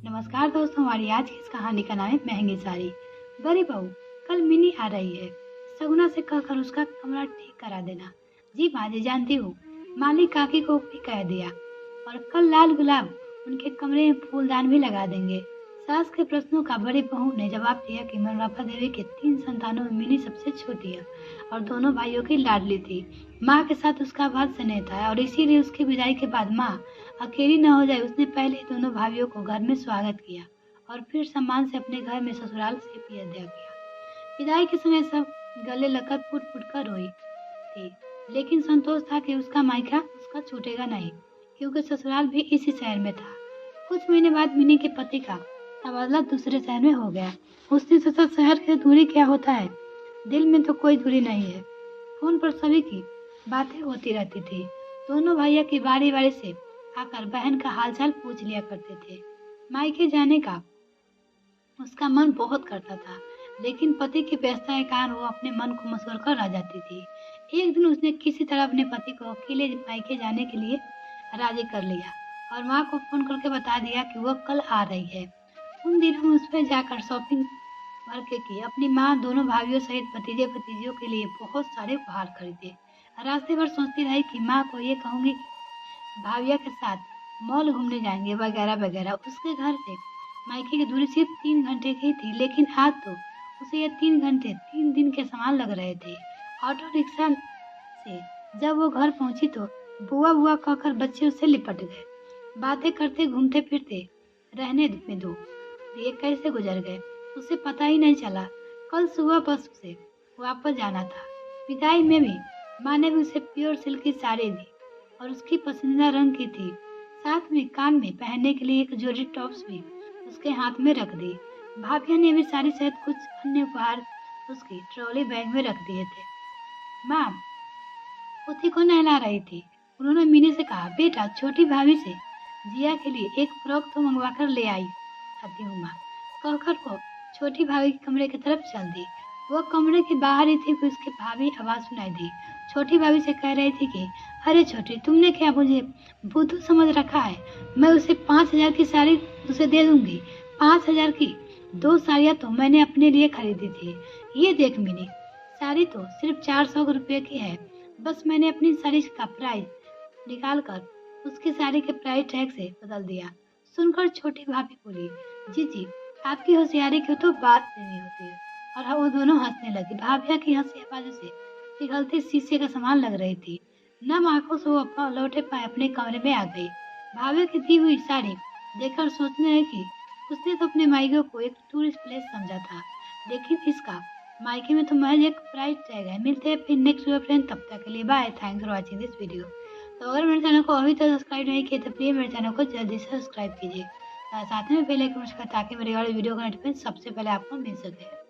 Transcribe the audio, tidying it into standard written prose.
नमस्कार दोस्तों, हमारी आज की इस कहानी का नाम है महंगी साड़ी। बड़ी बहू, कल मिनी आ रही है, सगुना से कहकर उसका कमरा ठीक करा देना। जी माँ जी, जानती हूँ। मालिक काकी को भी कह दिया। और कल लाल गुलाब उनके कमरे में फूलदान भी लगा देंगे। सास के प्रश्नों का बड़ी बहू ने जवाब दिया कि मनोरमा देवी के 3 संतानों में मिनी सबसे छोटी है और दोनों भाइयों की लाडली थी। माँ के साथ उसका बहुत स्नेह था और इसीलिए उसकी विदाई के बाद माँ अकेली न हो जाए, उसने पहले ही दोनों भाइयों को घर में स्वागत किया और फिर सम्मान से अपने घर में ससुराल से विदा किया। विदाई के समय सब गले लगकर फूट फूट कर रोई थी, लेकिन संतोष था कि उसका मायका उसका छूटेगा नहीं, क्योंकि ससुराल भी इसी शहर में था। कुछ महीने बाद मिनी के पति का तबादला दूसरे शहर में हो गया। उसने सोचा, शहर की दूरी क्या होता है, दिल में तो कोई दूरी नहीं है। फोन पर सभी की बातें होती रहती थी। दोनों भैया की बारी बारी से आकर बहन का हालचाल पूछ लिया करते थे। मायके जाने का उसका मन बहुत करता था, लेकिन पति की व्यस्तता के कारण वो अपने मन को मसोड़ कर रह जाती थी। एक दिन उसने किसी तरह अपने पति को अकेले मायके जाने के लिए राजी कर लिया और माँ को फोन करके बता दिया कि वह कल आ रही है। उन दिनों उसमें जाकर शॉपिंग भर के की। अपनी माँ दोनों भाइयों सहित भतीजे भतीजियों के लिए बहुत सारे उपहार खरीदे। रास्ते भर सोचती रही कि माँ को ये कहूँगी कि भाविया के साथ मॉल घूमने जाएंगे वगैरह वगैरह। उसके घर से मायके की दूरी सिर्फ 3 घंटे की थी, लेकिन आज तो उसे ये 3 घंटे 3 दिन के समान लग रहे थे। ऑटो रिक्शा से जब वो घर पहुंची तो बुआ बुआ कहकर बच्चे उससे लिपट गए। बातें करते घूमते फिरते रहने में दो ये कैसे गुजर गए, उसे पता ही नहीं चला। कल सुबह बस उसे वापस जाना था। विदाई में भी माँ ने भी उसे प्योर सिल्क की साड़ी दी और उसकी पसंदीदा रंग की थी। साथ में कान में पहनने के लिए एक जोड़ी टॉप्स भी उसके हाथ में रख दी। भाभिया ने भी साड़ी सहित कुछ अन्य उपहार उसकी ट्रॉली बैग में रख दिए थे। माँ पोती को नहला रही थी। उन्होंने मिनी से कहा, बेटा छोटी भाभी से जिया के लिए एक फ्रॉक तो मंगवा कर ले आई आती हूँ माँ। कहकर वो छोटी भाभी के कमरे की तरफ चल दी। वो कमरे के बाहर ही थी कि उसकी भाभी आवाज सुनाई दी। छोटी भाभी से कह रही थी कि अरे छोटी, तुमने क्या मुझे बुद्धू समझ रखा है? मैं उसे 5,000 की साड़ी उसे दे दूंगी। 5,000 की 2 साड़ियाँ तो मैंने अपने लिए खरीदी थी। ये देख मिनी, साड़ी तो सिर्फ 400 रुपये की है। बस मैंने अपनी साड़ी का प्राइस निकाल कर उसकी साड़ी के प्राइस टैग से बदल दिया। सुनकर छोटी भाभी बोली, जी जी, आपकी होशियारी की तो बात नहीं होती है। और वो दोनों हंसने लगी। भाभिया की हंसी आवाज़ों से पिघलती शीशे का सामान लग रही थी। नम आंखों से वो लौटे पाए अपने कमरे में आ गई। भाभी की दी हुई साड़ी देखकर सोचने लगी कि उसने तो अपने मायके को एक टूरिस्ट प्लेस समझा था, लेकिन इसका मायके में तो महज एक प्राइस टैग है। मिलते हैं फिर नेक्स्ट वीडियो फ्रेंड, तब तक के लिए bye. Thanks for watching this video. तो अगर मेरे चैनल को अभी तक सब्सक्राइब नहीं किया तो प्लीज मेरे चैनल को जल्दी से सब्सक्राइब कीजिए। साथ में बेल आइकन ताकि मेरे वाले वीडियो का नोटिफिकेशन सबसे पहले आपको मिल सके।